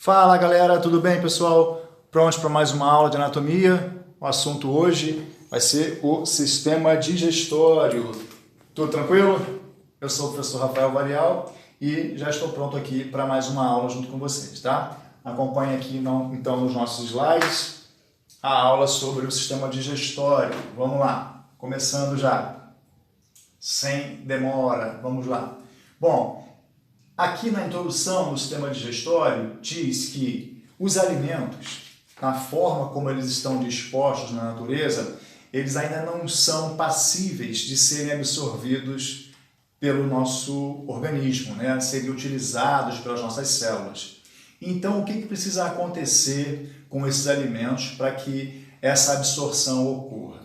Fala galera, tudo bem pessoal? Prontos para mais uma aula de anatomia? O assunto hoje vai ser o sistema digestório. Tudo tranquilo? Eu sou o professor Rafael Varial e já estou pronto aqui para mais uma aula junto com vocês, tá? Acompanhe aqui então nos nossos slides a aula sobre o sistema digestório. Vamos lá, começando já, sem demora, vamos lá. Bom, aqui na introdução do sistema digestório diz que os alimentos, na forma como eles estão dispostos na natureza, eles ainda não são passíveis de serem absorvidos pelo nosso organismo, né? Serem utilizados pelas nossas células. Então, o que precisa acontecer com esses alimentos para que essa absorção ocorra?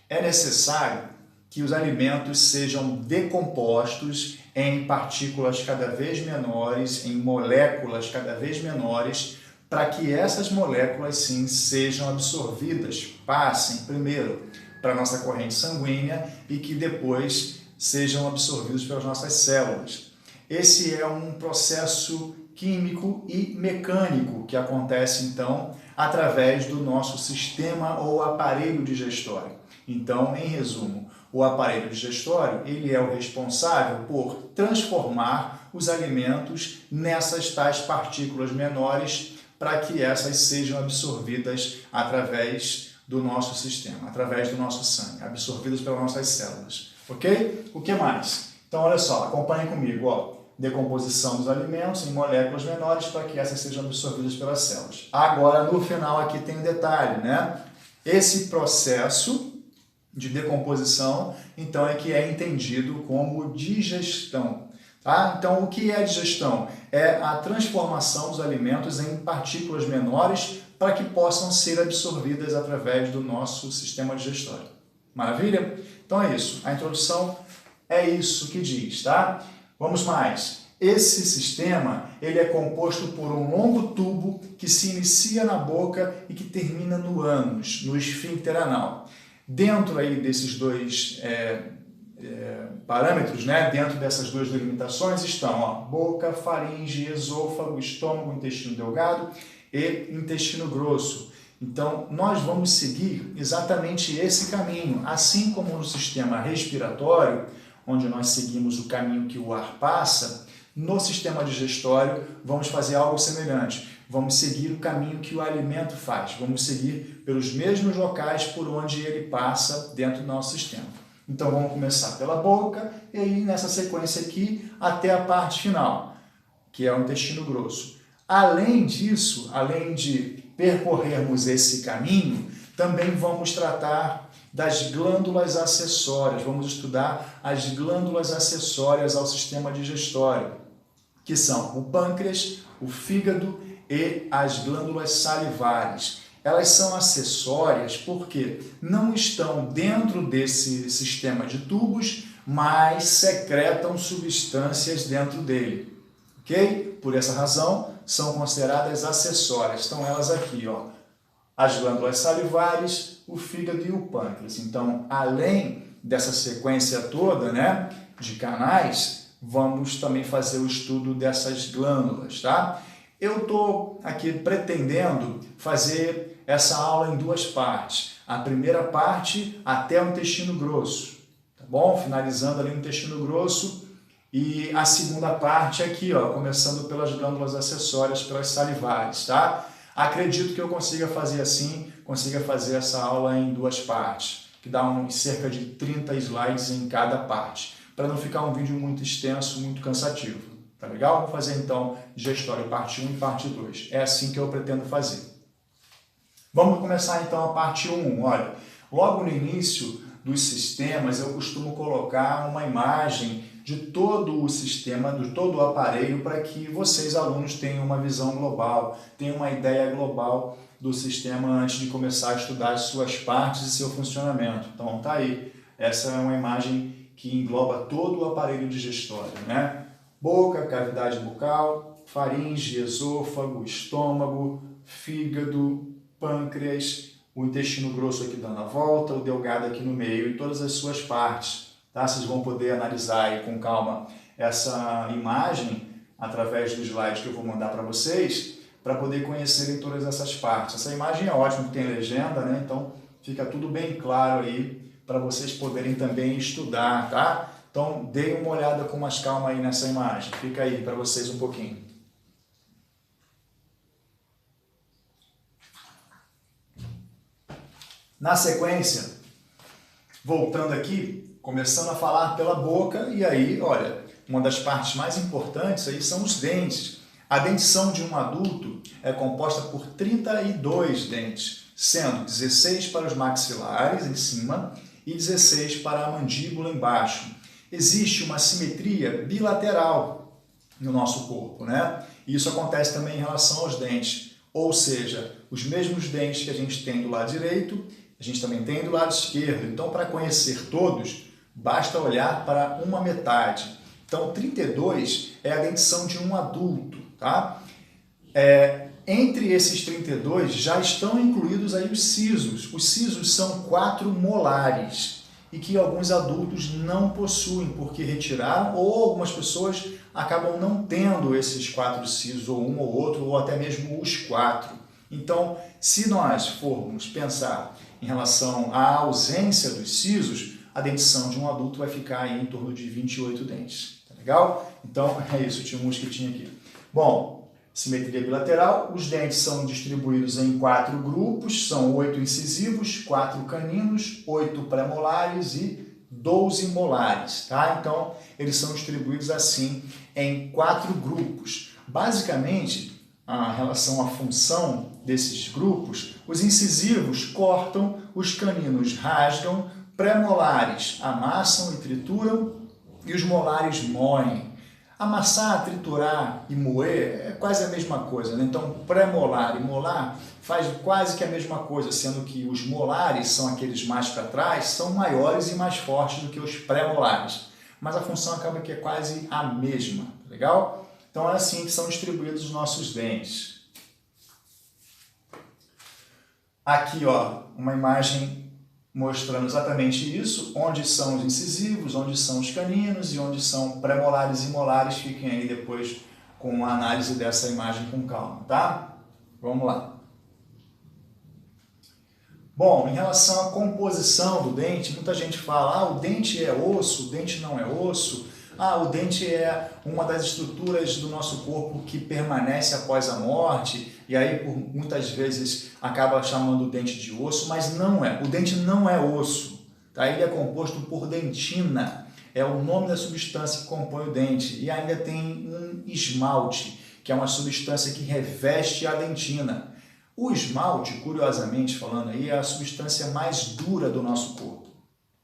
É necessário que os alimentos sejam decompostos em partículas cada vez menores, em moléculas cada vez menores, para que essas moléculas sim sejam absorvidas, passem primeiro para a nossa corrente sanguínea e que depois sejam absorvidos pelas nossas células. Esse é um processo químico e mecânico que acontece então através do nosso sistema ou aparelho digestório. Então, em resumo, o aparelho digestório ele é o responsável por transformar os alimentos nessas tais partículas menores para que essas sejam absorvidas através do nosso sistema, através do nosso sangue, absorvidas pelas nossas células. Ok? O que mais? Então, olha só, acompanhem comigo, ó. Decomposição dos alimentos em moléculas menores para que essas sejam absorvidas pelas células. Agora, no final aqui tem um detalhe, né? Esse processo de decomposição, então, é que é entendido como digestão. Tá? Então, o que é digestão? É a transformação dos alimentos em partículas menores para que possam ser absorvidas através do nosso sistema digestório. Maravilha? Então é isso. A introdução é isso que diz, tá? Vamos mais. Esse sistema ele é composto por um longo tubo que se inicia na boca e que termina no ânus, no esfíncter anal. Dentro aí desses dois parâmetros, né? Dentro dessas duas delimitações estão ó, boca, faringe, esôfago, estômago, intestino delgado e intestino grosso. Então, nós vamos seguir exatamente esse caminho, assim como no sistema respiratório, onde nós seguimos o caminho que o ar passa, no sistema digestório vamos fazer algo semelhante. Vamos seguir o caminho que o alimento faz. Vamos seguir pelos mesmos locais por onde ele passa dentro do nosso sistema. Então vamos começar pela boca e aí nessa sequência aqui até a parte final, que é o intestino grosso. Além disso, além de percorrermos esse caminho, também vamos tratar das glândulas acessórias. Vamos estudar as glândulas acessórias ao sistema digestório, que são o pâncreas, o fígado e as glândulas salivares. Elas são acessórias porque não estão dentro desse sistema de tubos, mas secretam substâncias dentro dele. Ok? Por essa razão, são consideradas acessórias. Estão elas aqui, ó. As glândulas salivares, o fígado e o pâncreas. Então, além dessa sequência toda, né, de canais, vamos também fazer o estudo dessas glândulas, tá? Eu estou aqui pretendendo fazer essa aula em duas partes. A primeira parte até o intestino grosso, tá bom? Finalizando ali o intestino grosso. E a segunda parte aqui, ó, começando pelas glândulas acessórias, pelas salivares, tá? Acredito que eu consiga fazer assim, consiga fazer essa aula em duas partes, que dá cerca de 30 slides em cada parte, para não ficar um vídeo muito extenso, muito cansativo. Tá legal? Vamos fazer então digestório parte 1 e parte 2. É assim que eu pretendo fazer. Vamos começar então a parte 1. Olha, logo no início dos sistemas eu costumo colocar uma imagem de todo o sistema, de todo o aparelho, para que vocês, alunos, tenham uma visão global, tenham uma ideia global do sistema antes de começar a estudar as suas partes e seu funcionamento. Então tá aí, essa é uma imagem que engloba todo o aparelho digestório, né? Boca, cavidade bucal, faringe, esôfago, estômago, fígado, pâncreas, o intestino grosso aqui dando a volta, o delgado aqui no meio e todas as suas partes. Tá? Vocês vão poder analisar aí com calma essa imagem através do slide que eu vou mandar para vocês, para poder conhecerem todas essas partes. Essa imagem é ótima, que tem legenda, né? Então fica tudo bem claro aí para vocês poderem também estudar, tá? Então deem uma olhada com mais calma aí nessa imagem. Fica aí para vocês um pouquinho. Na sequência, voltando aqui, começando a falar pela boca, e aí, olha, uma das partes mais importantes aí são os dentes. A dentição de um adulto é composta por 32 dentes, sendo 16 para os maxilares em cima e 16 para a mandíbula embaixo. Existe uma simetria bilateral no nosso corpo, né? E isso acontece também em relação aos dentes, ou seja, os mesmos dentes que a gente tem do lado direito, a gente também tem do lado esquerdo. Então, para conhecer todos, basta olhar para uma metade. Então, 32 é a dentição de um adulto, tá? Entre esses 32 já estão incluídos aí os sisos. Os sisos são 4 molares e que alguns adultos não possuem porque retiraram, ou algumas pessoas acabam não tendo esses 4 sisos, ou um ou outro, ou até mesmo os 4. Então, se nós formos pensar em relação à ausência dos sisos, a dentição de um adulto vai ficar aí em torno de 28 dentes. Tá legal? Então, é isso, tinha um mosquitinho aqui. Bom, simetria bilateral, os dentes são distribuídos em 4 grupos, são 8 incisivos, 4 caninos, 8 pré-molares e 12 molares, tá? Então, eles são distribuídos assim em 4 grupos. Basicamente, a relação à função desses grupos, os incisivos cortam, os caninos rasgam, pré-molares amassam e trituram e os molares moem. Amassar, triturar e moer é quase a mesma coisa, né? Então, pré-molar e molar faz quase que a mesma coisa, sendo que os molares são aqueles mais para trás, são maiores e mais fortes do que os pré-molares. Mas a função acaba que é quase a mesma, tá legal? Então é assim que são distribuídos os nossos dentes. Aqui, ó, uma imagem mostrando exatamente isso, onde são os incisivos, onde são os caninos e onde são pré-molares e molares. Fiquem aí depois com a análise dessa imagem com calma, tá? Vamos lá. Bom, em relação à composição do dente, muita gente fala, o dente é osso, o dente não é osso, o dente é uma das estruturas do nosso corpo que permanece após a morte, e aí por muitas vezes acaba chamando o dente de osso, mas não é. O dente não é osso, tá? Ele é composto por dentina, é o nome da substância que compõe o dente, e ainda tem um esmalte, que é uma substância que reveste a dentina. O esmalte, curiosamente falando aí, é a substância mais dura do nosso corpo.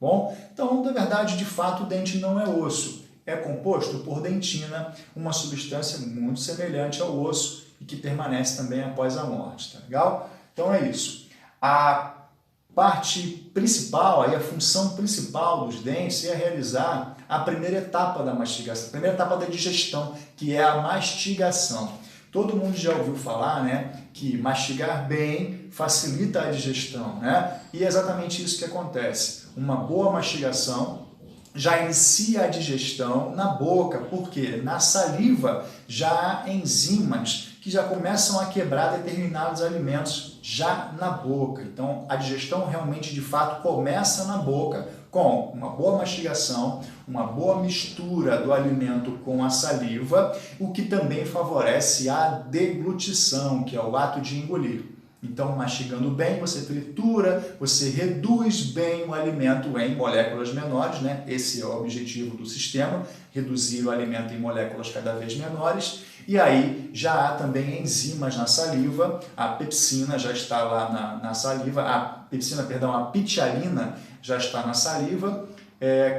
Bom, então, na verdade, de fato, o dente não é osso. É composto por dentina, uma substância muito semelhante ao osso e que permanece também após a morte, tá legal? Então é isso. A parte principal, aí a função principal dos dentes é realizar a primeira etapa da mastigação, a primeira etapa da digestão, que é a mastigação. Todo mundo já ouviu falar, né, que mastigar bem facilita a digestão, né? E é exatamente isso que acontece. Uma boa mastigação já inicia a digestão na boca, porque na saliva já há enzimas que já começam a quebrar determinados alimentos já na boca. Então, a digestão realmente, de fato, começa na boca com uma boa mastigação, uma boa mistura do alimento com a saliva, o que também favorece a deglutição, que é o ato de engolir. Então, mastigando bem, você tritura, você reduz bem o alimento em moléculas menores, né? Esse é o objetivo do sistema, reduzir o alimento em moléculas cada vez menores. E aí já há também enzimas na saliva, a pepsina já está lá na saliva, a pitialina já está na saliva,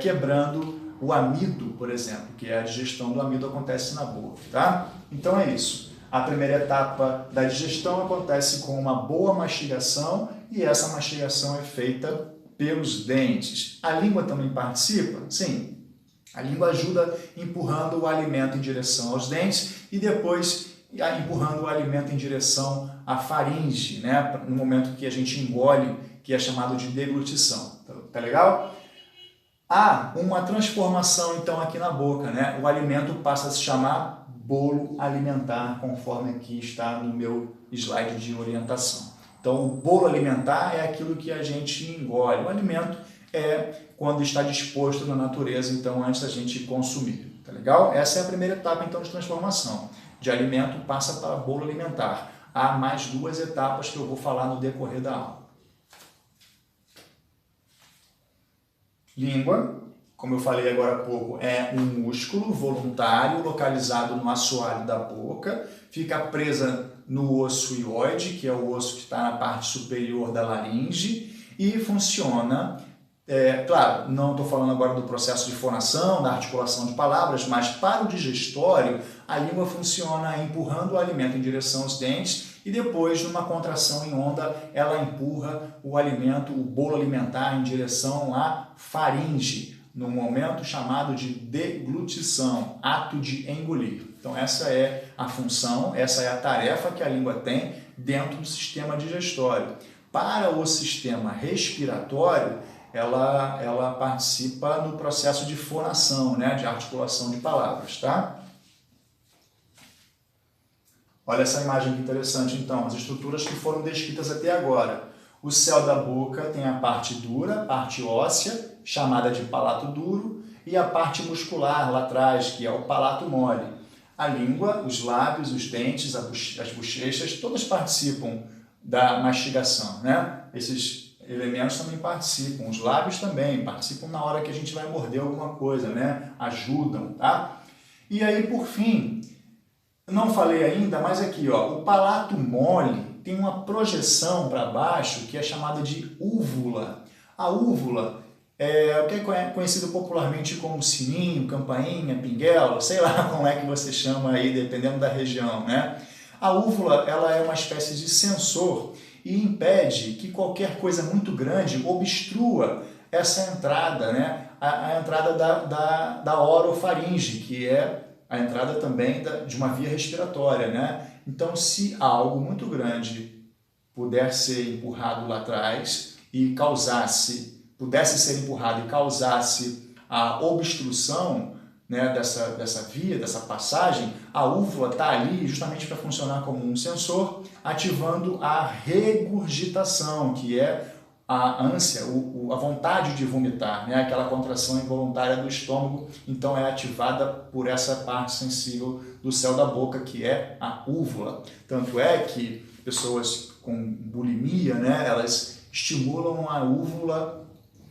quebrando o amido, por exemplo, que é a digestão do amido acontece na boca, tá? Então é isso. A primeira etapa da digestão acontece com uma boa mastigação e essa mastigação é feita pelos dentes. A língua também participa? Sim. A língua ajuda empurrando o alimento em direção aos dentes e depois empurrando o alimento em direção à faringe, né? No momento que a gente engole, que é chamado de deglutição. Tá legal? Há uma transformação então aqui na boca, né? O alimento passa a se chamar bolo alimentar, conforme aqui está no meu slide de orientação. Então, o bolo alimentar é aquilo que a gente engole. O alimento é quando está disposto na natureza, então, antes da gente consumir. Tá legal? Essa é a primeira etapa, então, de transformação. De alimento passa para bolo alimentar. Há mais 2 etapas que eu vou falar no decorrer da aula. Língua, como eu falei agora há pouco, é um músculo voluntário localizado no assoalho da boca, fica presa no osso hioide, que é o osso que está na parte superior da laringe, e funciona, claro, não estou falando agora do processo de fonação, da articulação de palavras, mas para o digestório, a língua funciona empurrando o alimento em direção aos dentes e depois, numa contração em onda, ela empurra o alimento, o bolo alimentar, em direção à faringe, num momento chamado de deglutição, ato de engolir. Então essa é a função, essa é a tarefa que a língua tem dentro do sistema digestório. Para o sistema respiratório, ela participa no processo de fonação, né, de articulação de palavras, tá? Olha essa imagem que interessante, então, as estruturas que foram descritas até agora. O céu da boca tem a parte dura, parte óssea, chamada de palato duro, e a parte muscular lá atrás, que é o palato mole. A língua, os lábios, os dentes, as bochechas, todas participam da mastigação, né? Esses elementos também participam, os lábios também participam na hora que a gente vai morder alguma coisa, né? Ajudam, tá? E aí, por fim, não falei ainda, mas aqui, ó, o palato mole tem uma projeção para baixo que é chamada de úvula. A úvula é o que é conhecido popularmente como sininho, campainha, pinguelo, sei lá como é que você chama aí, dependendo da região, né? A úvula, ela é uma espécie de sensor e impede que qualquer coisa muito grande obstrua essa entrada, né? A entrada da orofaringe, que é a entrada também de uma via respiratória, né? Então, se algo muito grande puder ser empurrado lá atrás e pudesse ser empurrado e causasse a obstrução, né, dessa via, dessa passagem, a úvula está ali justamente para funcionar como um sensor, ativando a regurgitação, que é a ânsia, a vontade de vomitar, né? Aquela contração involuntária do estômago, então é ativada por essa parte sensível do céu da boca, que é a úvula. Tanto é que pessoas com bulimia, né, elas estimulam a úvula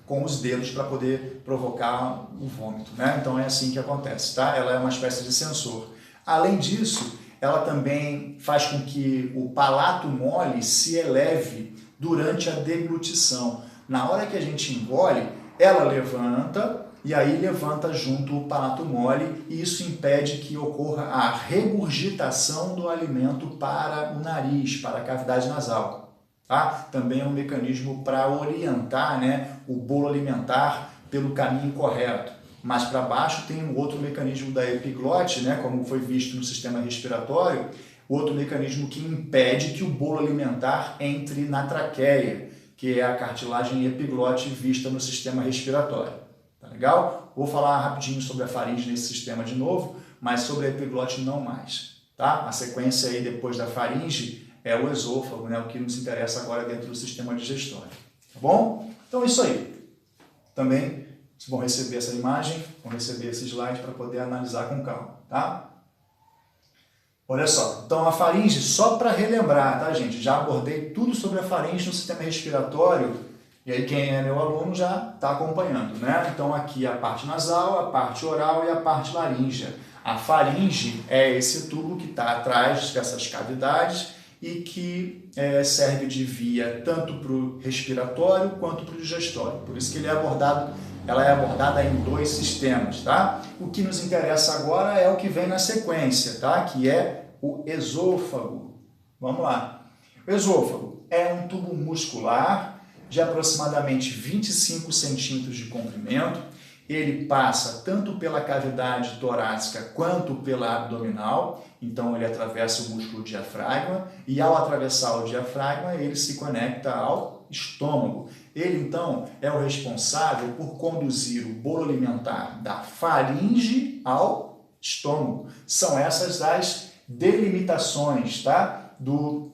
com os dedos para poder provocar o vômito, né? Então é assim que acontece, tá? Ela é uma espécie de sensor. Além disso, ela também faz com que o palato mole se eleve durante a deglutição. Na hora que a gente engole, ela levanta e aí levanta junto o palato mole e isso impede que ocorra a regurgitação do alimento para o nariz, para a cavidade nasal. Tá? Também é um mecanismo para orientar, né, o bolo alimentar pelo caminho correto. Mais para baixo tem um outro mecanismo da epiglote, né, como foi visto no sistema respiratório, outro mecanismo que impede que o bolo alimentar entre na traqueia, que é a cartilagem epiglote vista no sistema respiratório. Tá legal? Vou falar rapidinho sobre a faringe nesse sistema de novo, mas sobre a epiglote não mais. Tá? A sequência aí depois da faringe é o esôfago, né? O que nos interessa agora dentro do sistema digestório. Tá bom? Então é isso aí. Também vocês vão receber essa imagem, vão receber esse slide para poder analisar com calma. Tá? Olha só, então a faringe, só para relembrar, tá, gente? Já abordei tudo sobre a faringe no sistema respiratório, e aí quem é meu aluno já está acompanhando, né? Então aqui a parte nasal, a parte oral e a parte laríngea. A faringe é esse tubo que está atrás dessas cavidades e que serve de via tanto para o respiratório quanto para o digestório. Por isso que ela é abordada em 2 sistemas, tá? O que nos interessa agora é o que vem na sequência, tá? Que é o esôfago. Vamos lá. O esôfago é um tubo muscular de aproximadamente 25 centímetros de comprimento. Ele passa tanto pela cavidade torácica quanto pela abdominal, então ele atravessa o músculo diafragma e ao atravessar o diafragma ele se conecta ao estômago. Ele então é o responsável por conduzir o bolo alimentar da faringe ao estômago. São essas as delimitações, tá? Do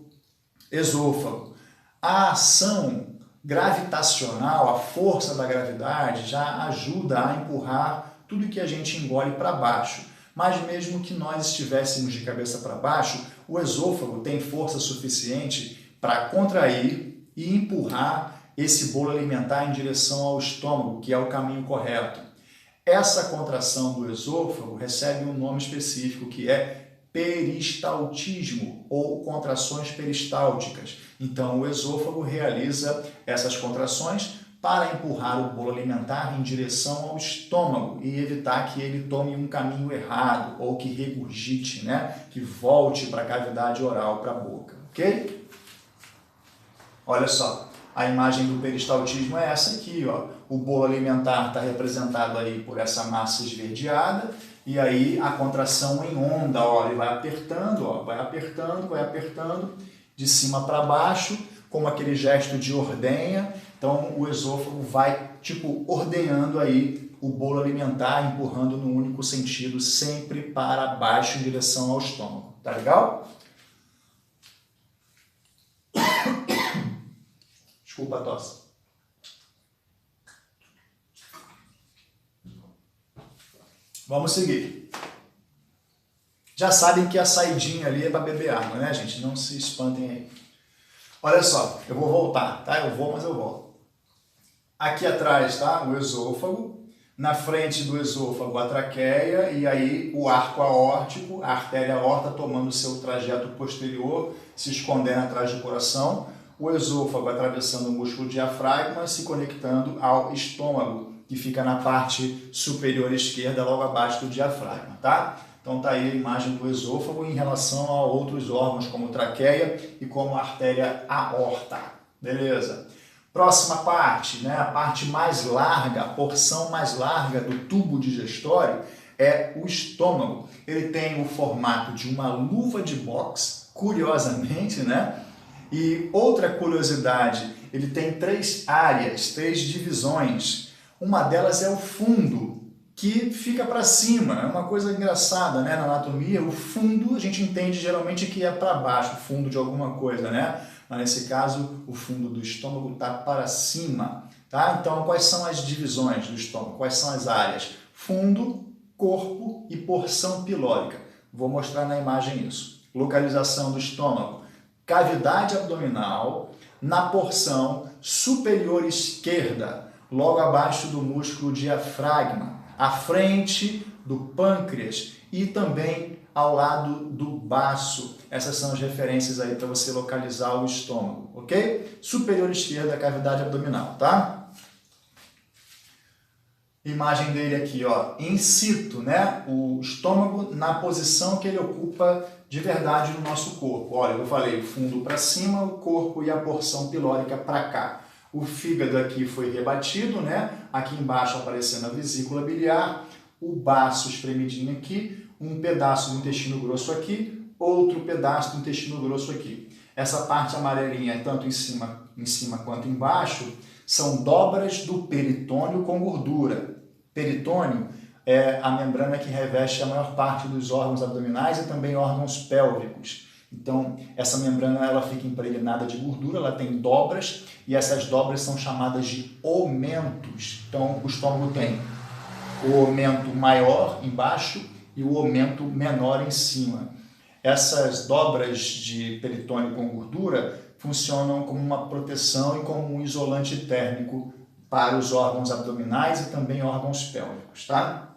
esôfago. A ação gravitacional, a força da gravidade, já ajuda a empurrar tudo que a gente engole para baixo. Mas mesmo que nós estivéssemos de cabeça para baixo, o esôfago tem força suficiente para contrair e empurrar esse bolo alimentar em direção ao estômago, que é o caminho correto. Essa contração do esôfago recebe um nome específico, que é peristaltismo ou contrações peristálticas. Então, o esôfago realiza essas contrações para empurrar o bolo alimentar em direção ao estômago e evitar que ele tome um caminho errado ou que regurgite, né? Que volte para a cavidade oral, para a boca, ok? Olha só, a imagem do peristaltismo é essa aqui, ó. O bolo alimentar está representado aí por essa massa esverdeada e aí a contração em onda, ó, ele vai apertando, ó, vai apertando de cima para baixo, como aquele gesto de ordenha. Então o esôfago vai tipo ordenhando aí o bolo alimentar, empurrando no único sentido, sempre para baixo em direção ao estômago. Tá legal? Desculpa a tosse. Vamos seguir. Já sabem que a saidinha ali é para beber água, né, gente? Não se espantem aí. Olha só, eu vou voltar, tá? Eu vou, mas eu volto. Aqui atrás, tá? O esôfago. Na frente do esôfago, a traqueia. E aí o arco aórtico, a artéria aorta tomando seu trajeto posterior, se escondendo atrás do coração. O esôfago atravessando o músculo diafragma, se conectando ao estômago, que fica na parte superior esquerda, logo abaixo do diafragma, tá? Então tá aí a imagem do esôfago em relação a outros órgãos, como traqueia e como a artéria aorta. Beleza? Próxima parte, né? A parte mais larga, a porção mais larga do tubo digestório é o estômago. Ele tem o formato de uma luva de boxe, curiosamente, né? E outra curiosidade, ele tem 3 áreas, 3 divisões. Uma delas é o fundo, que fica para cima. É uma coisa engraçada, né? Na anatomia, o fundo a gente entende geralmente que é para baixo, o fundo de alguma coisa, né? Mas nesse caso, o fundo do estômago está para cima, tá? Então, quais são as divisões do estômago? Quais são as áreas? Fundo, corpo e porção pilórica. Vou mostrar na imagem isso. Localização do estômago. Cavidade abdominal, na porção superior esquerda, logo abaixo do músculo diafragma, à frente do pâncreas e também ao lado do baço. Essas são as referências aí para você localizar o estômago, ok? Superior esquerda, cavidade abdominal, tá? Imagem dele aqui, ó, in situ, né? O estômago na posição que ele ocupa de verdade no nosso corpo. Olha, eu falei o fundo para cima, o corpo e a porção pilórica para cá. O fígado aqui foi rebatido, né? Aqui embaixo aparecendo a vesícula biliar, o baço espremidinho aqui, um pedaço do intestino grosso aqui, outro pedaço do intestino grosso aqui. Essa parte amarelinha, tanto em cima quanto embaixo, são dobras do peritônio com gordura. Peritônio é a membrana que reveste a maior parte dos órgãos abdominais e também órgãos pélvicos. Então, essa membrana ela fica impregnada de gordura, ela tem dobras e essas dobras são chamadas de omentos. Então, o estômago tem o omento maior embaixo e o omento menor em cima. Essas dobras de peritônio com gordura funcionam como uma proteção e como um isolante térmico para os órgãos abdominais e também órgãos pélvicos, tá?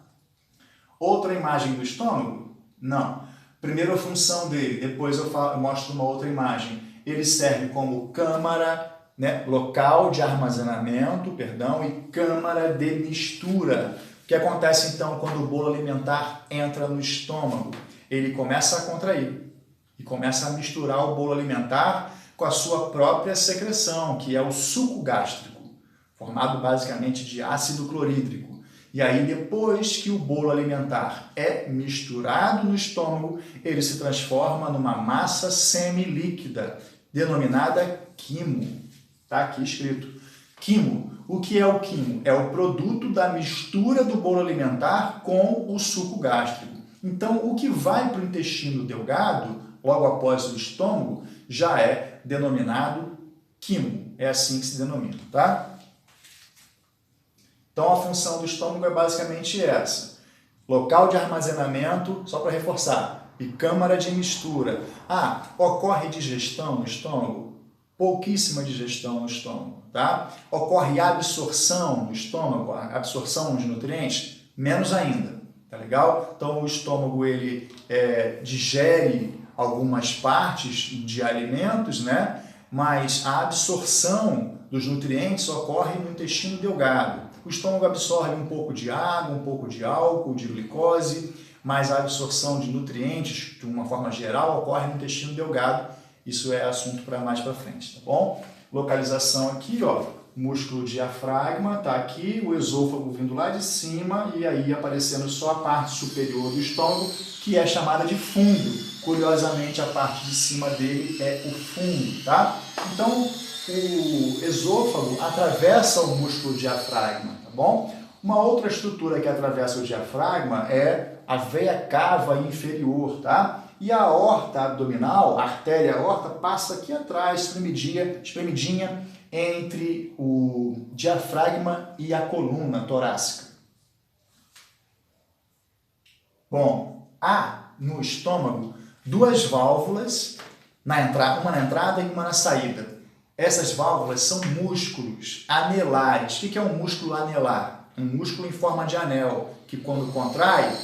Outra imagem do estômago? Não. Primeiro a função dele, depois eu mostro uma outra imagem. Ele serve como câmara, né, local de armazenamento, e câmara de mistura. O que acontece então quando o bolo alimentar entra no estômago? Ele começa a contrair e começa a misturar o bolo alimentar com a sua própria secreção, que é o suco gástrico, formado basicamente de ácido clorídrico. E aí, depois que o bolo alimentar é misturado no estômago, ele se transforma numa massa semilíquida, denominada quimo. Está aqui escrito. Quimo. O que é o quimo? É o produto da mistura do bolo alimentar com o suco gástrico. Então, o que vai para o intestino delgado, logo após o estômago, já é denominado quimo. É assim que se denomina, tá? Então, a função do estômago é basicamente essa. Local de armazenamento, só para reforçar, e câmara de mistura. Ocorre digestão no estômago? Pouquíssima digestão no estômago, tá? Ocorre absorção no estômago, a absorção de nutrientes? Menos ainda, tá legal? Então, o estômago, ele digere algumas partes de alimentos, né? Mas a absorção dos nutrientes ocorre no intestino delgado. O estômago absorve um pouco de água, um pouco de álcool, de glicose, mas a absorção de nutrientes, de uma forma geral, ocorre no intestino delgado. Isso é assunto para mais para frente, tá bom? Localização aqui, ó, músculo diafragma, tá aqui, o esôfago vindo lá de cima e aí aparecendo só a parte superior do estômago, que é chamada de fundo. Curiosamente, a parte de cima dele é o fundo, tá? Então, o esôfago atravessa o músculo diafragma, tá bom? Uma outra estrutura que atravessa o diafragma é a veia cava inferior, tá? E a aorta abdominal, a artéria aorta, passa aqui atrás, espremidinha entre o diafragma e a coluna torácica. Bom, há no estômago duas válvulas, uma na entrada e uma na saída. Essas válvulas são músculos anelares. O que é um músculo anelar? Um músculo em forma de anel, que quando contrai,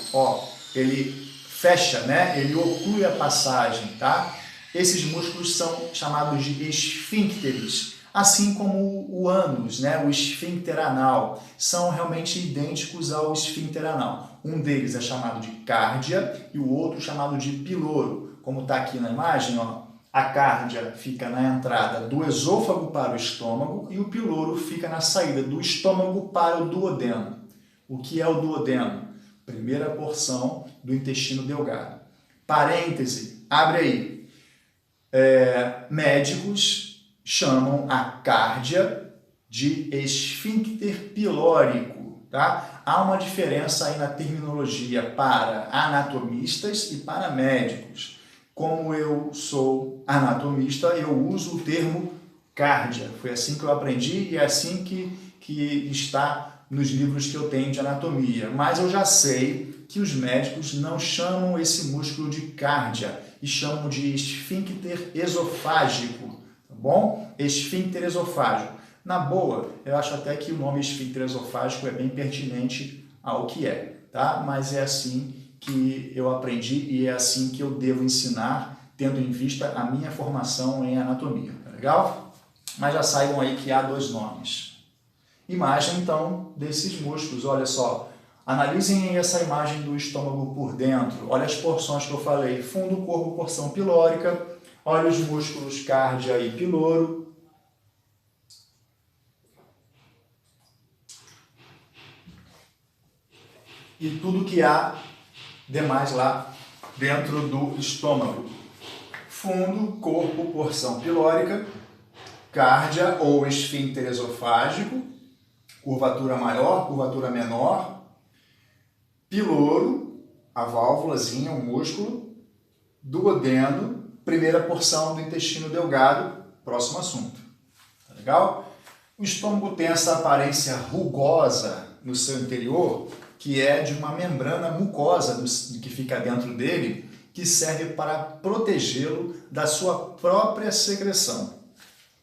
ele fecha, né? Ele oclui a passagem, tá? Esses músculos são chamados de esfíncteres, assim como o ânus, né? O esfíncter anal, são realmente idênticos ao esfíncter anal. Um deles é chamado de cárdia e o outro chamado de piloro, como está aqui na imagem, ó. A cárdia fica na entrada do esôfago para o estômago e o piloro fica na saída do estômago para o duodeno. O que é o duodeno? Primeira porção do intestino delgado. Parêntese, abre aí. Médicos chamam a cárdia de esfíncter pilórico, tá? Há uma diferença aí na terminologia para anatomistas e para médicos. Como eu sou anatomista, eu uso o termo cárdia. Foi assim que eu aprendi e é assim que está nos livros que eu tenho de anatomia. Mas eu já sei que os médicos não chamam esse músculo de cárdia e chamam de esfíncter esofágico, tá bom? Esfíncter esofágico. Na boa, eu acho até que o nome esfíncter esofágico é bem pertinente ao que é, tá? Mas é assim que eu aprendi e é assim que eu devo ensinar, tendo em vista a minha formação em anatomia, tá legal? Mas já saibam aí que há dois nomes. Imagem, então, desses músculos, olha só. Analisem essa imagem do estômago por dentro. Olha as porções que eu falei. Fundo, corpo, porção pilórica. Olha os músculos cárdia e piloro. E tudo que há demais lá dentro do estômago. Fundo, corpo, porção pilórica, cárdia ou esfíncter esofágico, curvatura maior, curvatura menor, piloro, a válvulazinha, o músculo, duodeno, primeira porção do intestino delgado, próximo assunto. Tá legal? O estômago tem essa aparência rugosa no seu interior, que é de uma membrana mucosa que fica dentro dele, que serve para protegê-lo da sua própria secreção.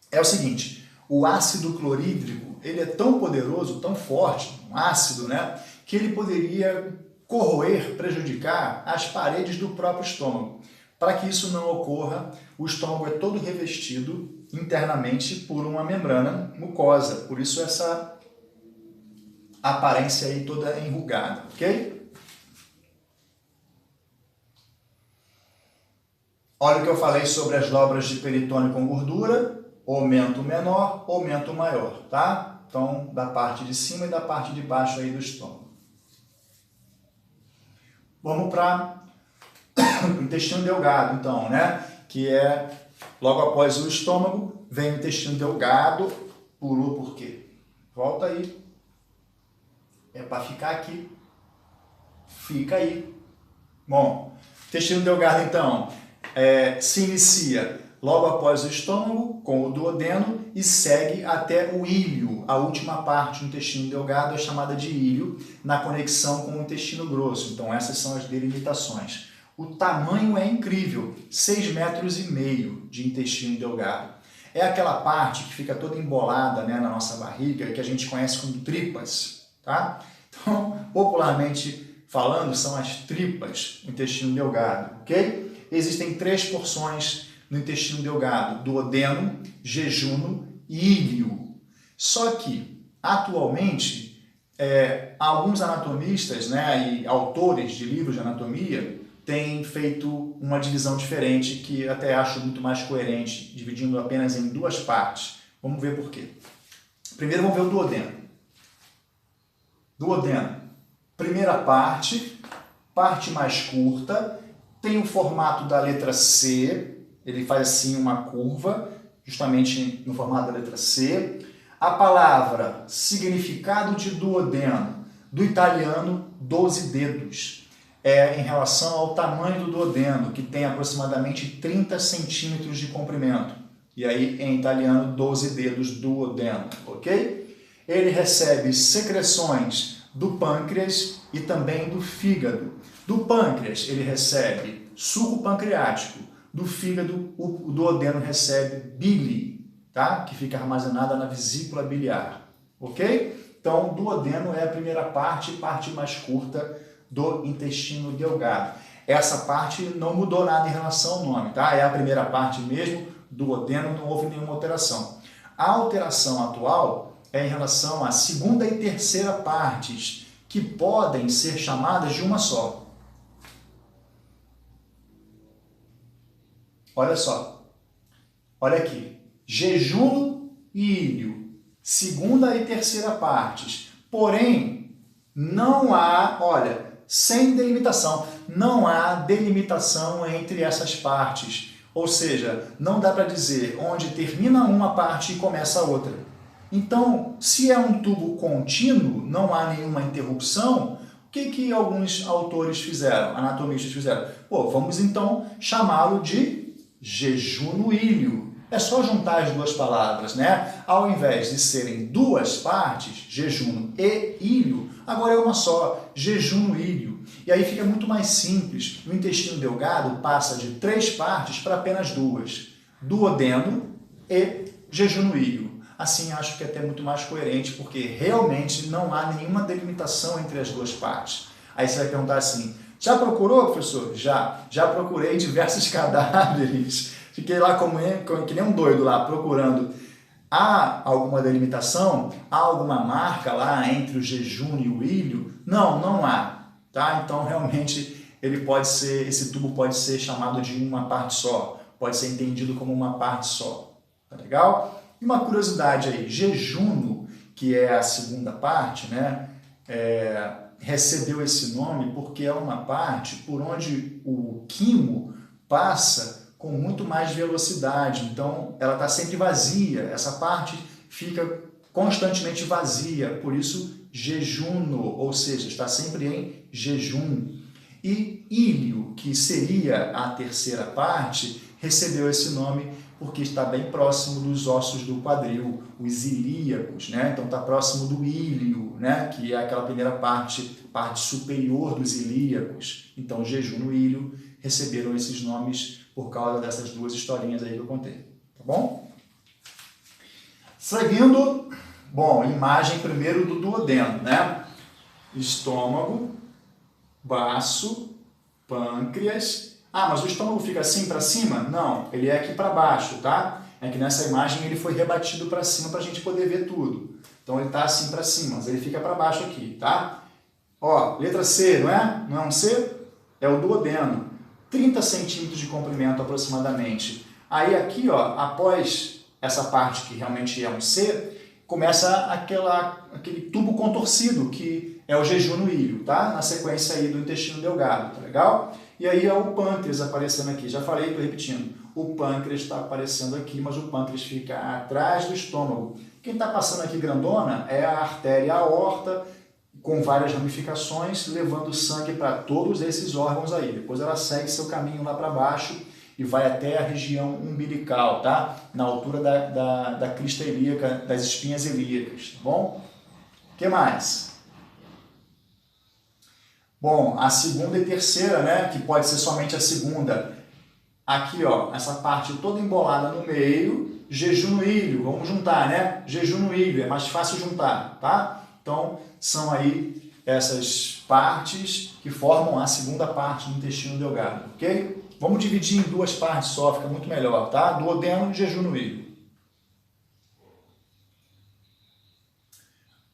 É o seguinte, o ácido clorídrico, ele é tão poderoso, tão forte, um ácido, né, que ele poderia corroer, prejudicar as paredes do próprio estômago. Para que isso não ocorra, o estômago é todo revestido internamente por uma membrana mucosa, por isso essa aparência aí toda enrugada, ok? Olha o que eu falei sobre as dobras de peritônio com gordura, aumento menor, aumento maior, tá? Então, da parte de cima e da parte de baixo aí do estômago. Vamos para o intestino delgado, então, né? Que é, logo após o estômago, vem o intestino delgado. Pulou por quê? Volta aí. É para ficar aqui. Fica aí. Bom, intestino delgado, então, se inicia logo após o estômago, com o duodeno, e segue até o íleo. A última parte do intestino delgado é chamada de íleo, na conexão com o intestino grosso. Então, essas são as delimitações. O tamanho é incrível, 6,5 metros de intestino delgado. É aquela parte que fica toda embolada, né, na nossa barriga, que a gente conhece como tripas, tá? Então, popularmente falando, são as tripas do intestino delgado, ok? Existem 3 porções no intestino delgado: duodeno, jejuno e íleo. Só que, atualmente, alguns anatomistas, né, e autores de livros de anatomia têm feito uma divisão diferente, que até acho muito mais coerente, dividindo apenas em 2 partes. Vamos ver por quê. Primeiro vamos ver o duodeno. Duodeno, primeira parte mais curta, tem o formato da letra C, ele faz assim uma curva, justamente no formato da letra C. A palavra significado de duodeno, do italiano 12 dedos, em relação ao tamanho do duodeno, que tem aproximadamente 30 centímetros de comprimento. E aí, em italiano, 12 dedos, duodeno, ok? Ele recebe secreções do pâncreas e também do fígado. Do pâncreas, ele recebe suco pancreático. Do fígado, o duodeno recebe bile, tá? Que fica armazenada na vesícula biliar, ok? Então, duodeno é a primeira parte mais curta do intestino delgado. Essa parte não mudou nada em relação ao nome, tá? É a primeira parte mesmo, duodeno, não houve nenhuma alteração. A alteração atual é em relação à segunda e terceira partes, que podem ser chamadas de uma só. Olha só, olha aqui, jejuno e íleo, segunda e terceira partes, porém, não há, olha, sem delimitação, não há delimitação entre essas partes, ou seja, não dá para dizer onde termina uma parte e começa a outra. Então, se é um tubo contínuo, não há nenhuma interrupção, o que alguns autores fizeram, anatomistas fizeram? Pô, vamos então chamá-lo de jejuno-íleo. É só juntar as 2 palavras, né? Ao invés de serem 2 partes, jejuno e íleo, agora é uma só, jejuno-íleo. E aí fica muito mais simples. O intestino delgado passa de 3 partes para apenas 2. Duodeno e jejuno-íleo. Assim, acho que é até muito mais coerente, porque realmente não há nenhuma delimitação entre as 2 partes. Aí você vai perguntar assim, já procurou, professor? Já procurei diversos cadáveres. Fiquei lá que nem um doido lá, procurando. Há alguma delimitação? Há alguma marca lá entre o jejuno e o íleo? Não, não há. Tá? Então, realmente, esse tubo pode ser chamado de uma parte só. Pode ser entendido como uma parte só. Tá legal? E uma curiosidade aí, jejuno, que é a segunda parte, né? Recebeu esse nome porque é uma parte por onde o quimo passa com muito mais velocidade. Então, ela está sempre vazia. Essa parte fica constantemente vazia. Por isso, jejuno, ou seja, está sempre em jejum. E íleo, que seria a terceira parte, recebeu esse nome porque está bem próximo dos ossos do quadril, os ilíacos, né? Então está próximo do íleo, né? Que é aquela primeira parte superior dos ilíacos. Então jejuno e íleo receberam esses nomes por causa dessas 2 historinhas aí que eu contei, tá bom? Seguindo, bom, imagem primeiro do duodeno, né? Estômago, baço, pâncreas. Ah, mas o estômago fica assim para cima? Não, ele é aqui para baixo, tá? É que nessa imagem ele foi rebatido para cima para a gente poder ver tudo. Então ele está assim para cima, mas ele fica para baixo aqui, tá? Ó, letra C, não é? Não é um C? É o duodeno. 30 centímetros de comprimento aproximadamente. Aí aqui, ó, após essa parte que realmente é um C, começa aquele tubo contorcido, que é o jejuno-íleo, tá? Na sequência aí do intestino delgado, tá legal? E aí é o pâncreas aparecendo aqui. Já falei, estou repetindo. O pâncreas está aparecendo aqui, mas o pâncreas fica atrás do estômago. Quem está passando aqui grandona é a artéria aorta, com várias ramificações, levando sangue para todos esses órgãos aí. Depois ela segue seu caminho lá para baixo e vai até a região umbilical, tá? Na altura da crista ilíaca, das espinhas ilíacas, tá bom? O que mais? Bom, a segunda e terceira, né? Que pode ser somente a segunda. Aqui, ó, essa parte toda embolada no meio, jejum ilho, vamos juntar, né? Jejum ilho, é mais fácil juntar, tá? Então, são aí essas partes que formam a segunda parte do intestino delgado, ok? Vamos dividir em duas partes só, fica muito melhor, tá? Duodeno e jejum ilho.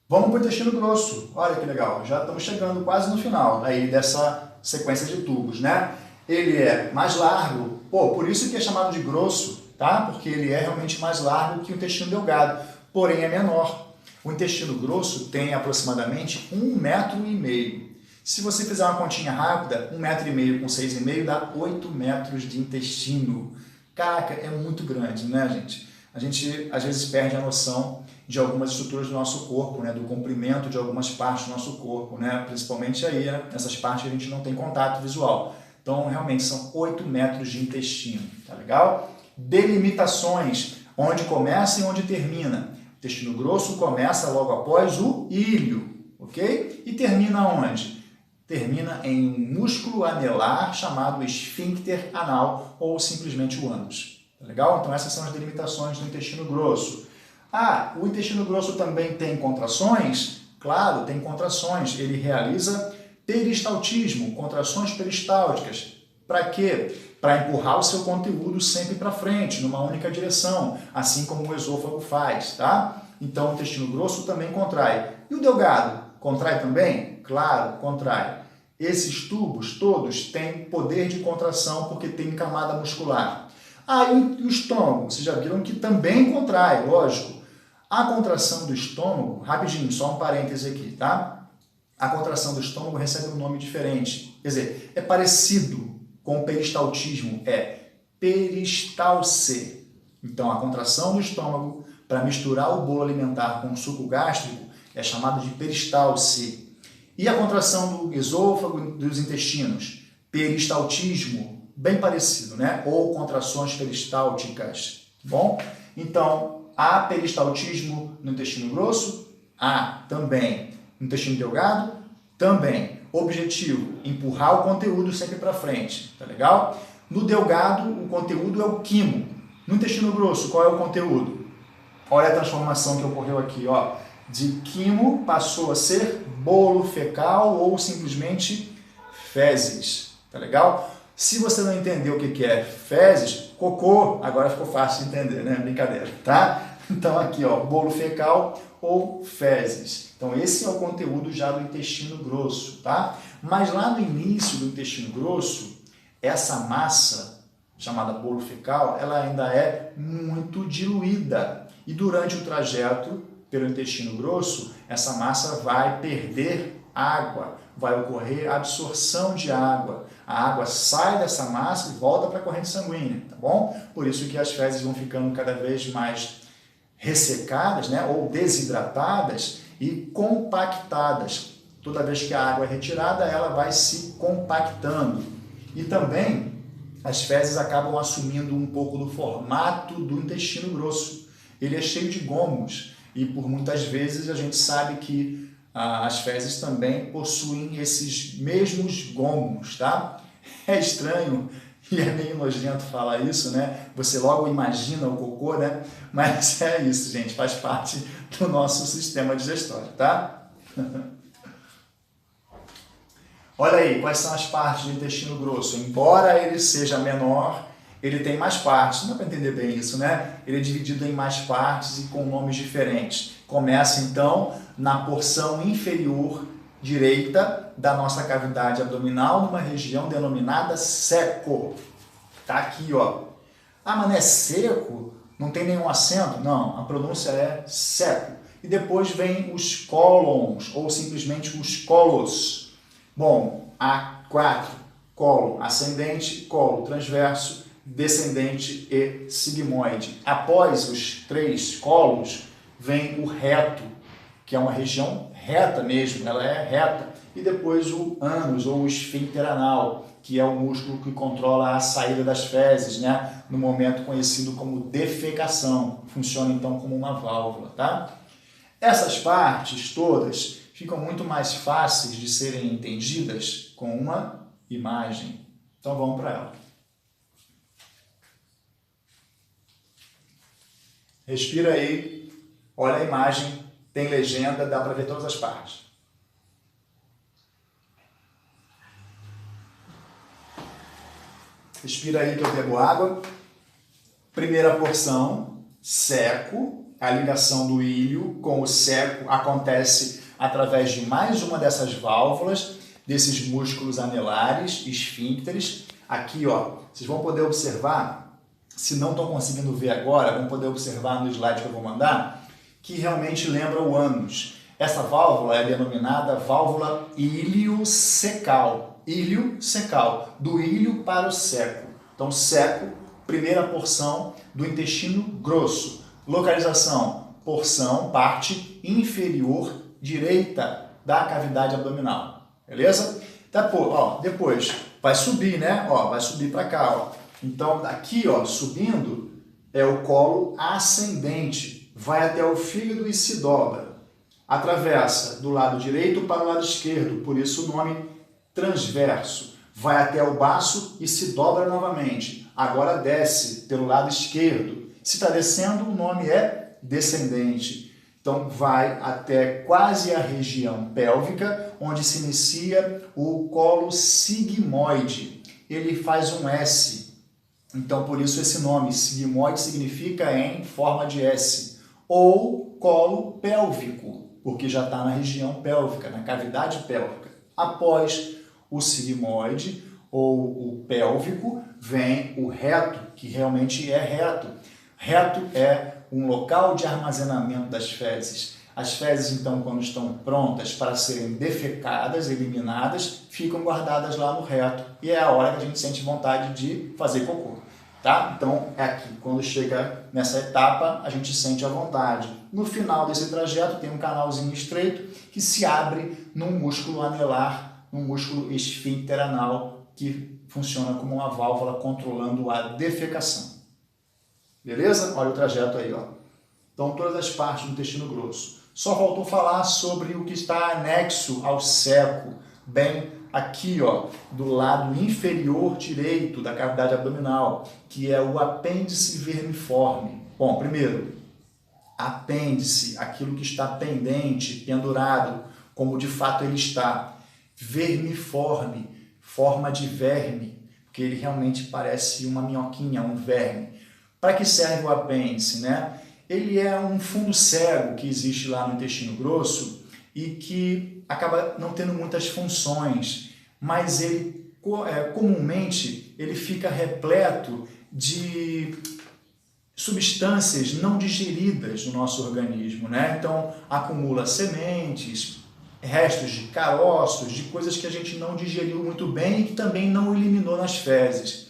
Vamos para o intestino grosso. Olha que legal, já estamos chegando quase no final aí dessa sequência de tubos, né? Ele é mais largo, por isso que é chamado de grosso, tá? Porque ele é realmente mais largo que o intestino delgado, porém é menor. O intestino grosso tem aproximadamente 1,5 metro. Se você fizer uma continha rápida, 1,5 metro com 6,5 dá 8 metros de intestino. Caraca, é muito grande, né, gente? A gente às vezes perde a noção de algumas estruturas do nosso corpo, né, do comprimento de algumas partes do nosso corpo, né, principalmente aí, né, nessas partes que a gente não tem contato visual. Então, realmente, são 8 metros de intestino, tá legal? Delimitações, onde começa e onde termina. O intestino grosso começa logo após o íleo, ok? E termina onde? Termina em um músculo anelar chamado esfíncter anal ou simplesmente o ânus, tá legal? Então, essas são as delimitações do intestino grosso. Ah, o intestino grosso também tem contrações? Claro, tem contrações. Ele realiza peristaltismo, contrações peristálticas. Para quê? Para empurrar o seu conteúdo sempre para frente, numa única direção, assim como o esôfago faz, tá? Então, o intestino grosso também contrai. E o delgado? Contrai também? Claro, contrai. Esses tubos todos têm poder de contração porque tem camada muscular. Ah, e o estômago? Vocês já viram que também contrai, lógico. A contração do estômago, rapidinho, só um parêntese aqui, tá? A contração do estômago recebe um nome diferente. Quer dizer, é parecido com o peristaltismo, é peristalse. Então, a contração do estômago para misturar o bolo alimentar com o suco gástrico é chamada de peristalse. E a contração do esôfago e dos intestinos? Peristaltismo, bem parecido, né? Ou contrações peristálticas, bom? Então, há peristaltismo no intestino grosso? Há também. No intestino delgado? Também. Objetivo, empurrar o conteúdo sempre para frente, tá legal? No delgado, o conteúdo é o quimo. No intestino grosso, qual é o conteúdo? Olha a transformação que ocorreu aqui, ó. De quimo passou a ser bolo fecal ou simplesmente fezes, tá legal? Se você não entendeu o que é fezes, cocô, agora ficou fácil de entender, né? Brincadeira, tá? Então aqui, ó, bolo fecal ou fezes. Então esse é o conteúdo já do intestino grosso, tá? Mas lá no início do intestino grosso, essa massa chamada bolo fecal, ela ainda é muito diluída. E durante o trajeto pelo intestino grosso, essa massa vai perder água, vai ocorrer absorção de água. A água sai dessa massa e volta para a corrente sanguínea, tá bom? Por isso que as fezes vão ficando cada vez mais ressecadas, né, ou desidratadas e compactadas. Toda vez que a água é retirada, ela vai se compactando. E também as fezes acabam assumindo um pouco do formato do intestino grosso. Ele é cheio de gômeos e por muitas vezes a gente sabe que as fezes também possuem esses mesmos gômeos, tá? É estranho e é meio nojento falar isso, né? Você logo imagina o cocô, né? Mas é isso, gente, faz parte do nosso sistema digestório, tá? Olha aí, quais são as partes do intestino grosso? Embora ele seja menor, ele tem mais partes. Não dá para entender bem isso, né? Ele é dividido em mais partes e com nomes diferentes. Começa, então, na porção inferior direita da nossa cavidade abdominal, numa região denominada seco. Tá aqui, ó. Ah, mas não é seco? Não tem nenhum acento? Não, a pronúncia é seco. E depois vem os cólons, ou simplesmente os colos. Bom, há 4. Colo ascendente, colo transverso, descendente e sigmoide. Após os 3 colos, vem o reto. que é uma região reta mesmo, ela é reta. E depois o ânus, ou o esfíncter anal, que é o músculo que controla a saída das fezes, né? No momento conhecido como defecação. Funciona então como uma válvula, tá? Essas partes todas ficam muito mais fáceis de serem entendidas com uma imagem. Então vamos para ela. Respira aí, olha a imagem, tem legenda, dá para ver todas as partes. Respira aí que eu bebo água. Primeira porção, seco. A ligação do íleo com o seco acontece através de mais uma dessas válvulas, desses músculos anelares, esfíncteres. Aqui, ó, vocês vão poder observar, se não estão conseguindo ver agora, vão poder observar no slide que eu vou mandar, que realmente lembra o ânus. Essa válvula é denominada válvula iliocecal. Iliocecal, do íleo para o seco. Então, seco, primeira porção do intestino grosso. Localização, porção, parte inferior direita da cavidade abdominal. Beleza? Depois vai subir, né? Ó, vai subir para cá, ó. Então, daqui, ó, subindo, é o colo ascendente. Vai até o fígado e se dobra. Atravessa do lado direito para o lado esquerdo, por isso o nome transverso. Vai até o baço e se dobra novamente. Agora desce pelo lado esquerdo. Se está descendo, o nome é descendente. Então, vai até quase a região pélvica, onde se inicia o colo sigmoide. Ele faz um S. Então, por isso esse nome, sigmoide, significa em forma de S. Ou colo pélvico, porque já está na região pélvica, na cavidade pélvica. Após o sigmoide ou o pélvico, vem o reto, que realmente é reto. Reto é um local de armazenamento das fezes. As fezes, então, quando estão prontas para serem defecadas, eliminadas, ficam guardadas lá no reto. E é a hora que a gente sente vontade de fazer cocô. Tá? Então, é aqui. Quando chega nessa etapa, a gente sente a vontade. No final desse trajeto, tem um canalzinho estreito que se abre num músculo anelar, num músculo esfíncter anal, que funciona como uma válvula controlando a defecação. Beleza? Olha o trajeto aí, ó. Então, todas as partes do intestino grosso. Só faltou falar sobre o que está anexo ao seco, bem aqui, ó, do lado inferior direito da cavidade abdominal, que é o apêndice vermiforme. Bom, primeiro, apêndice, aquilo que está pendente, pendurado, como de fato ele está. Vermiforme, forma de verme, porque ele realmente parece uma minhoquinha, um verme. Para que serve o apêndice, né? Ele é um fundo cego que existe lá no intestino grosso e que acaba não tendo muitas funções, mas ele comumente ele fica repleto de substâncias não digeridas no nosso organismo, né? Então acumula sementes, restos de caroços, de coisas que a gente não digeriu muito bem e que também não eliminou nas fezes.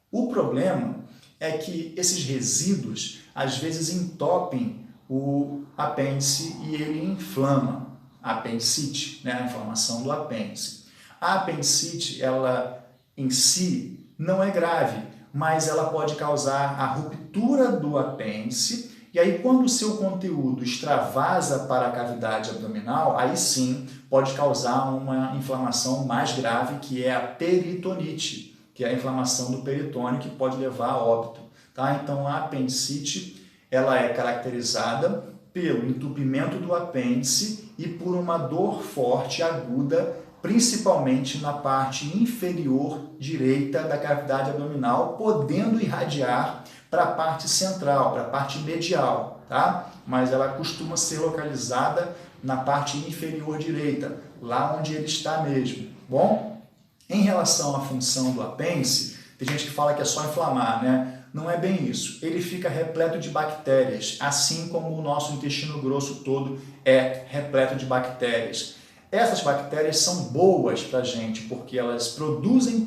O problema é que esses resíduos às vezes entopem o apêndice e ele inflama. A apendicite, né? A inflamação do apêndice. A apendicite, ela em si não é grave, mas ela pode causar a ruptura do apêndice e aí quando o seu conteúdo extravasa para a cavidade abdominal, aí sim pode causar uma inflamação mais grave, que é a peritonite, que é a inflamação do peritônio, que pode levar a óbito. Tá? Então, a apendicite ela é caracterizada pelo entupimento do apêndice e por uma dor forte, aguda, principalmente na parte inferior direita da cavidade abdominal, podendo irradiar para a parte central, para a parte medial, tá? Mas ela costuma ser localizada na parte inferior direita, lá onde ele está mesmo. Bom, em relação à função do apêndice, tem gente que fala que é só inflamar, né? Não é bem isso. Ele fica repleto de bactérias, assim como o nosso intestino grosso todo é repleto de bactérias. Essas bactérias são boas para a gente, porque elas produzem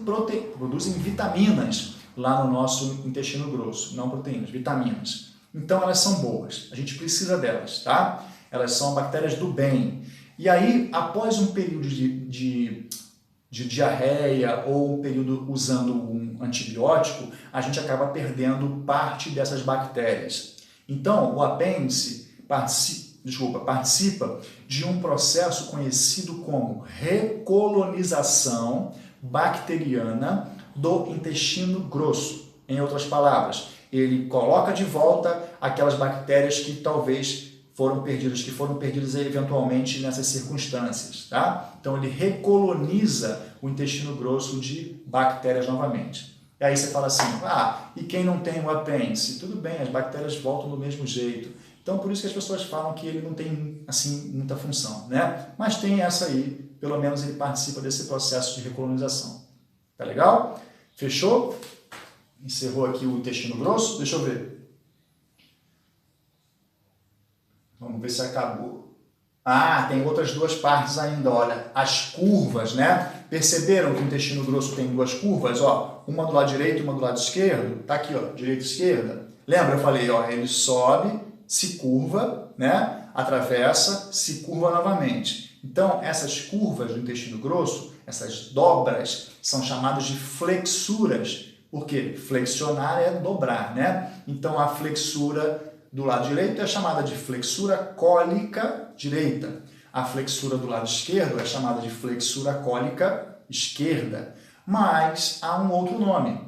vitaminas lá no nosso intestino grosso, não proteínas, vitaminas. Então elas são boas, a gente precisa delas, tá? elas são bactérias do bem. E aí, após um período de diarreia ou um período usando um antibiótico, a gente acaba perdendo parte dessas bactérias. Então, o apêndice participa de um processo conhecido como recolonização bacteriana do intestino grosso. Em outras palavras, ele coloca de volta aquelas bactérias que talvez foram perdidas eventualmente nessas circunstâncias, tá? Então ele recoloniza o intestino grosso de bactérias novamente. E aí você fala assim, e quem não tem o apêndice? Tudo bem, as bactérias voltam do mesmo jeito. Então por isso que as pessoas falam que ele não tem assim muita função, né? Mas tem essa aí, pelo menos ele participa desse processo de recolonização. Tá legal? Fechou? Encerrou aqui o intestino grosso? Deixa eu ver. Vamos ver se acabou. Tem outras duas partes ainda, olha, as curvas, né? Perceberam que o intestino grosso tem duas curvas, ó, uma do lado direito e uma do lado esquerdo? Tá aqui, ó, direita e esquerda. Lembra, eu falei, ó, ele sobe, se curva, né? Atravessa, se curva novamente. Então, essas curvas do intestino grosso, essas dobras, são chamadas de flexuras. Por quê? Flexionar é dobrar, né? Então, a flexura do lado direito é chamada de flexura cólica direita. A flexura do lado esquerdo é chamada de flexura cólica esquerda. Mas há um outro nome.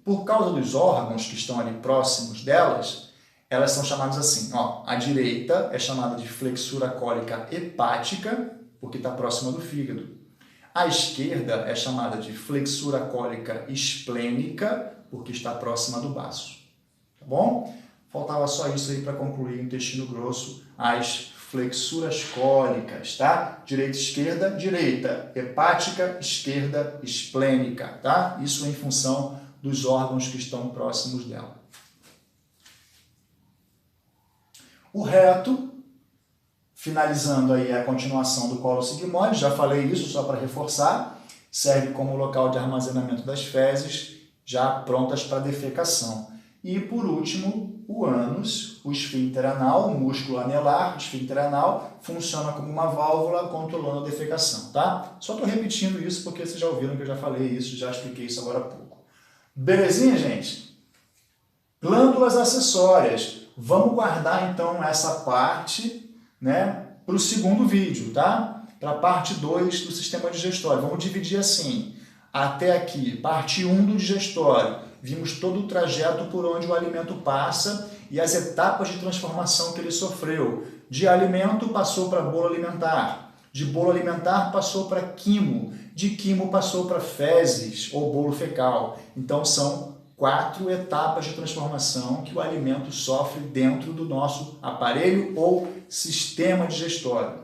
Por causa dos órgãos que estão ali próximos delas, elas são chamadas assim. Ó, a direita é chamada de flexura cólica hepática, porque está próxima do fígado. A esquerda é chamada de flexura cólica esplênica, porque está próxima do baço. Tá bom? Faltava só isso aí para concluir o intestino grosso, as flexuras cólicas, tá? Direita, esquerda, direita. Hepática, esquerda, esplênica, tá? Isso em função dos órgãos que estão próximos dela. O reto, finalizando aí a continuação do colo sigmoide, já falei isso só para reforçar, serve como local de armazenamento das fezes, já prontas para defecação. E, por último, o ânus, o esfíncter anal, o músculo anelar, o esfíncter anal, funciona como uma válvula controlando a defecação, tá? Só estou repetindo isso porque vocês já ouviram que eu já falei isso, já expliquei isso agora há pouco. Belezinha, gente? Glândulas acessórias. Vamos guardar, então, essa parte, né, para o segundo vídeo, tá? Para a parte 2 do sistema digestório. Vamos dividir assim. Até aqui, parte 1 do digestório. Vimos todo o trajeto por onde o alimento passa e as etapas de transformação que ele sofreu. De alimento passou para bolo alimentar, de bolo alimentar passou para quimo, de quimo passou para fezes ou bolo fecal. Então são 4 etapas de transformação que o alimento sofre dentro do nosso aparelho ou sistema digestório.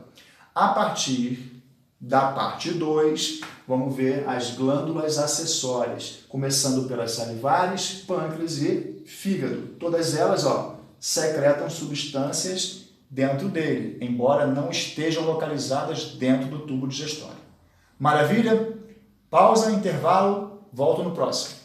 A partir da parte 2, vamos ver as glândulas acessórias, começando pelas salivares, pâncreas e fígado. Todas elas, ó, secretam substâncias dentro dele, embora não estejam localizadas dentro do tubo digestório. Maravilha? Pausa, intervalo, volto no próximo.